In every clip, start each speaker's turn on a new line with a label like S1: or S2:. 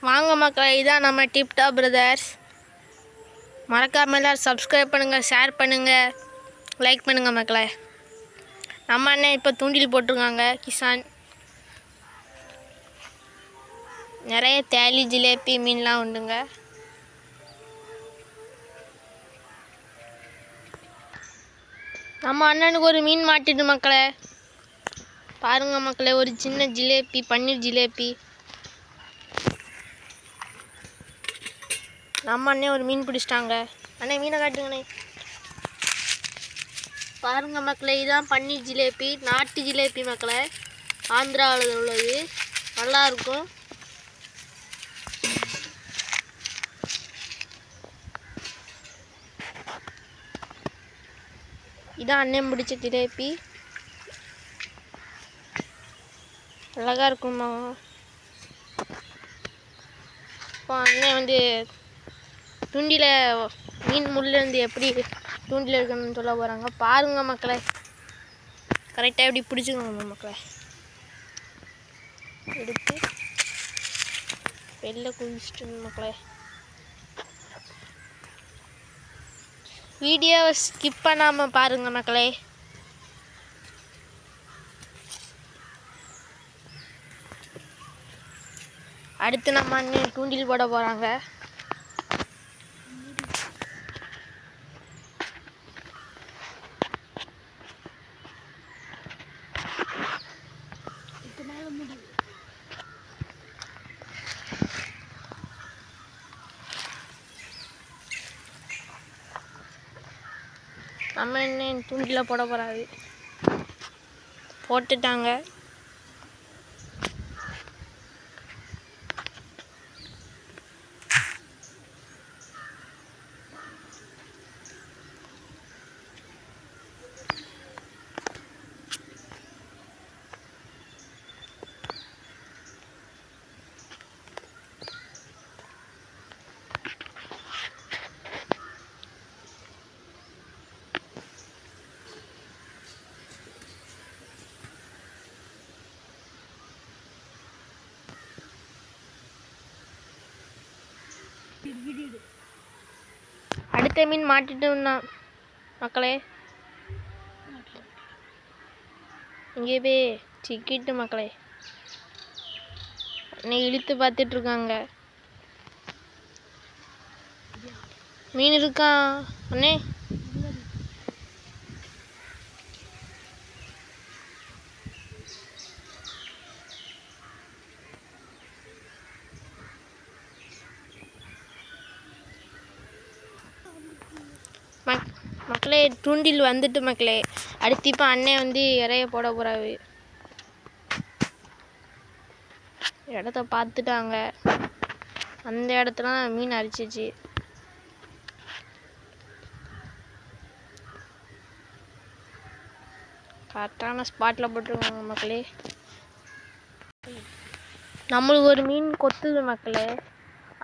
S1: வாங்க மக்களே, இதான் நம்ம டிப்டாப் பிரதர்ஸ். மறக்காம எல்லாரும் சப்ஸ்கிரைப் பண்ணுங்கள், ஷேர் பண்ணுங்கள், லைக் பண்ணுங்கள் மக்களே. நம்ம அண்ணன் இப்போ தூண்டில் போட்டிருக்காங்க கிசான். நிறைய தேலி ஜிலேபி மீன்லாம் உண்டுங்க. நம்ம அண்ணனுக்கு ஒரு மீன் மாட்டிட்டு மக்களே பாருங்க மக்களே, ஒரு சின்ன ஜிலேபி, பன்னீர் ஜிலேபி. நம்ம அண்ணே ஒரு மீன் பிடிச்சிட்டாங்க. அண்ணே மீனை காட்டுங்கண்ணே. பாருங்க மக்களே, இதுதான் பன்னீர் ஜிலேபி, நாட்டு ஜிலேபி மக்களே, ஆந்திராவில் உள்ளது. நல்லா இருக்கும். இதான் அண்ணன் பிடிச்ச ஜிலேபி. அழகா இருக்குமா. இப்போ அண்ணன் தூண்டில மீன் முள்ளிருந்து எப்படி தூண்டில் இருக்கணும்னு சொல்ல போகிறாங்க. பாருங்க மக்களே, கரெக்டாக எப்படி பிடிச்சிக்கோங்க மக்களே. எடுத்து வெளில குளிச்சுட்டு மக்களே. வீடியோவை ஸ்கிப் பண்ணாமல் பாருங்க மக்களே. அடுத்து நம்ம அண்ணன் தூண்டில் போட போகிறாங்க. நம்ம என்ன தூண்டில போட போகிறாரு. போட்டுட்டாங்க. அடுத்த மீன் மாட்டிட்டோம்னா மக்களே, இங்கே போய் சிக்கிட்டு மக்களே. அன்னைக்கு இழுத்து பார்த்துட்டு இருக்காங்க. மீன் இருக்கா அண்ணே? மக்களே, தூண்டில் வந்துட்டு மக்களே. அடுத்து இப்போ அண்ணன் இறைய போட போகிறாரு. இடத்த பார்த்துட்டாங்க. அந்த இடத்துல மீன் அரிச்சிச்சு. கரெக்டான ஸ்பாட்டில் போட்டுருவாங்க மக்களே. நம்மளுக்கு ஒரு மீன் கொத்துது மக்களே.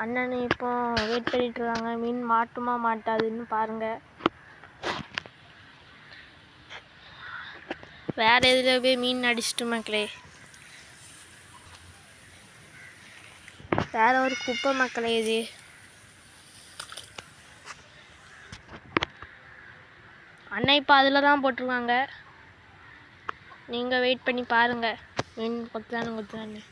S1: அண்ணன் இப்போ வெயிட் பண்ணிட்டு இருக்காங்க. மீன் மாட்டுமா மாட்டாதுன்னு பாருங்க. வேற எதில் போய் மீன் அடிச்சிட்டு மக்களே. வேற ஒரு குப்பை மக்களே இது. அண்ணன் இப்போ அதில் தான் போட்டிருக்காங்க. நீங்கள் வெயிட் பண்ணி பாருங்கள் மீன் கொத்துதானு.